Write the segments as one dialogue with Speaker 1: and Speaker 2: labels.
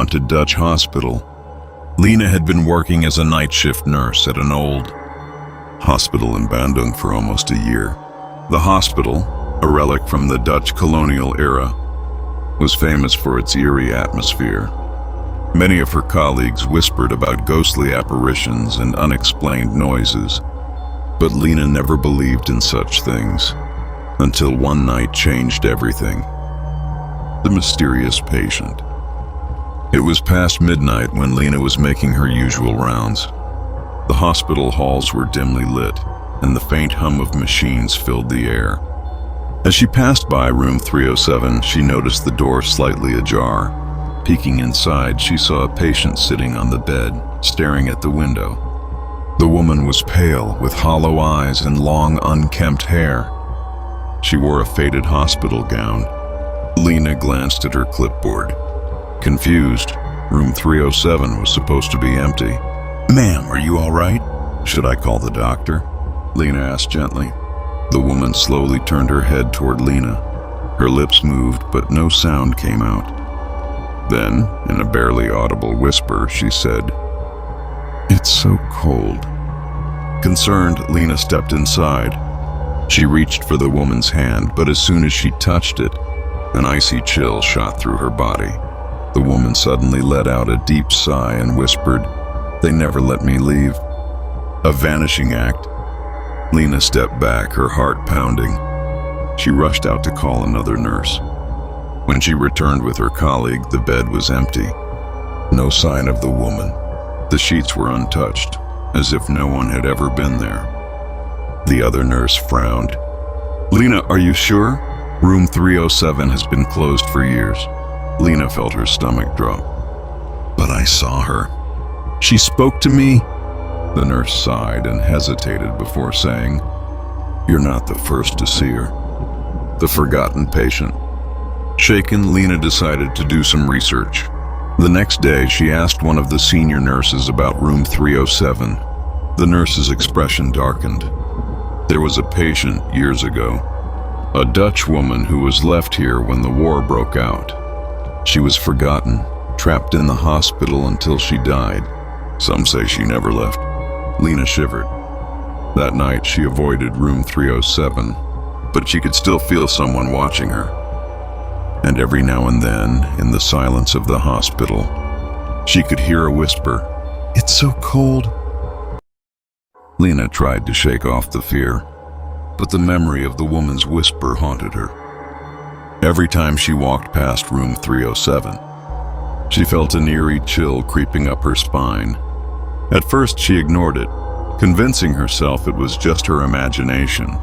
Speaker 1: haunted Dutch hospital. Lina had been working as a night shift nurse at an old hospital in Bandung for almost a year. The hospital, a relic from the Dutch colonial era, was famous for its eerie atmosphere. Many of her colleagues whispered about ghostly apparitions and unexplained noises, but Lina never believed in such things, until one night changed everything. The mysterious patient. It was past midnight when Lina was making her usual rounds. The hospital halls were dimly lit, and the faint hum of machines filled the air. As she passed by room 307, she noticed the door slightly ajar. Peeking inside, she saw a patient sitting on the bed, staring at the window. The woman was pale, with hollow eyes and long, unkempt hair. She wore a faded hospital gown. Lina glanced at her clipboard. Confused, room 307 was supposed to be empty. "Ma'am, are you all right? Should I call the doctor?" Lina asked gently. The woman slowly turned her head toward Lina. Her lips moved, but no sound came out. Then, in a barely audible whisper, she said, "It's so cold." Concerned, Lina stepped inside. She reached for the woman's hand, but as soon as she touched it, an icy chill shot through her body. The woman suddenly let out a deep sigh and whispered, "They never let me leave." A vanishing act. Lina stepped back, her heart pounding. She rushed out to call another nurse. When she returned with her colleague, the bed was empty. No sign of the woman. The sheets were untouched, as if no one had ever been there. The other nurse frowned. "Lina, are you sure? Room 307 has been closed for years." Lina felt her stomach drop. "But I saw her. She spoke to me." The nurse sighed and hesitated before saying, "You're not the first to see her." The forgotten patient. Shaken, Lina decided to do some research. The next day, she asked one of the senior nurses about room 307. The nurse's expression darkened. There was a patient years ago, a Dutch woman who was left here when the war broke out. She was forgotten, trapped in the hospital until she died. Some say she never left. Lina shivered. That night, she avoided room 307, but she could still feel someone watching her. And every now and then, in the silence of the hospital, she could hear a whisper, "It's so cold." Lina tried to shake off the fear, but the memory of the woman's whisper haunted her. Every time she walked past room 307, she felt an eerie chill creeping up her spine. At first, she ignored it, convincing herself it was just her imagination.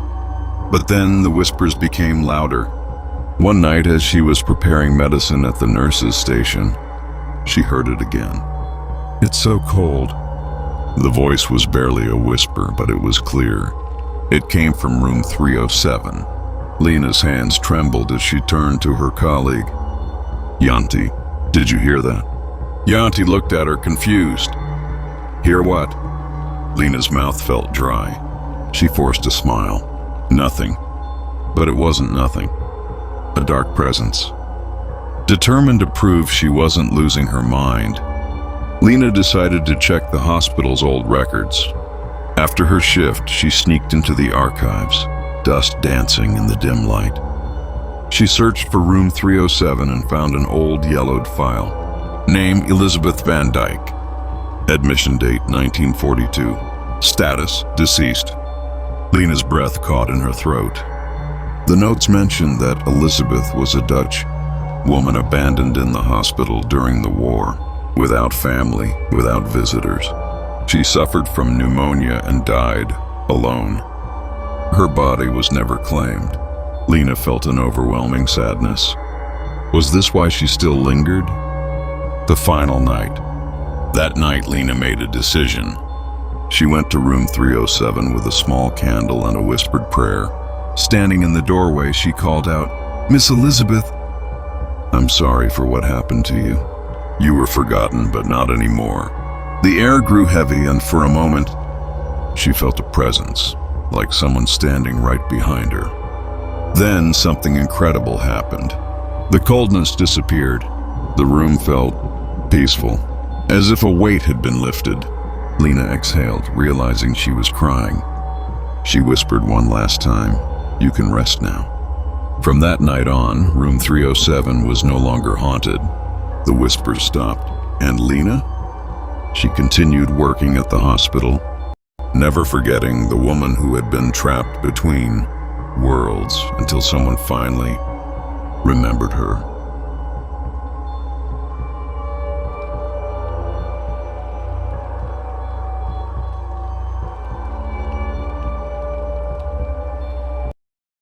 Speaker 1: But then the whispers became louder. One night, as she was preparing medicine at the nurse's station, she heard it again. "It's so cold." The voice was barely a whisper, but it was clear. It came from room 307. Lina's hands trembled as she turned to her colleague. "Yanti, did you hear that?" Yanti looked at her, confused. "Hear what?" Lina's mouth felt dry. She forced a smile. "Nothing." But it wasn't nothing. A dark presence. Determined to prove she wasn't losing her mind, Lina decided to check the hospital's old records. After her shift, she sneaked into the archives, dust dancing in the dim light. She searched for room 307 and found an old yellowed file. Name Elizabeth Van Dyke. Admission date 1942. Status deceased. Lina's breath caught in her throat. The notes mentioned that Elizabeth was a Dutch woman abandoned in the hospital during the war, without family, without visitors. She suffered from pneumonia and died alone. Her body was never claimed. Lina felt an overwhelming sadness. Was this why she still lingered? The final night. That night, Lina made a decision. She went to room 307 with a small candle and a whispered prayer. Standing in the doorway, she called out, "Miss Elizabeth, I'm sorry for what happened to you. You were forgotten, but not anymore." The air grew heavy, and for a moment, she felt a presence, like someone standing right behind her. Then something incredible happened. The coldness disappeared. The room felt peaceful, as if a weight had been lifted. Lina exhaled, realizing she was crying. She whispered one last time, "You can rest now." From that night on, room 307 was no longer haunted. The whispers stopped. And Lina? She continued working at the hospital, never forgetting the woman who had been trapped between worlds until someone finally remembered her.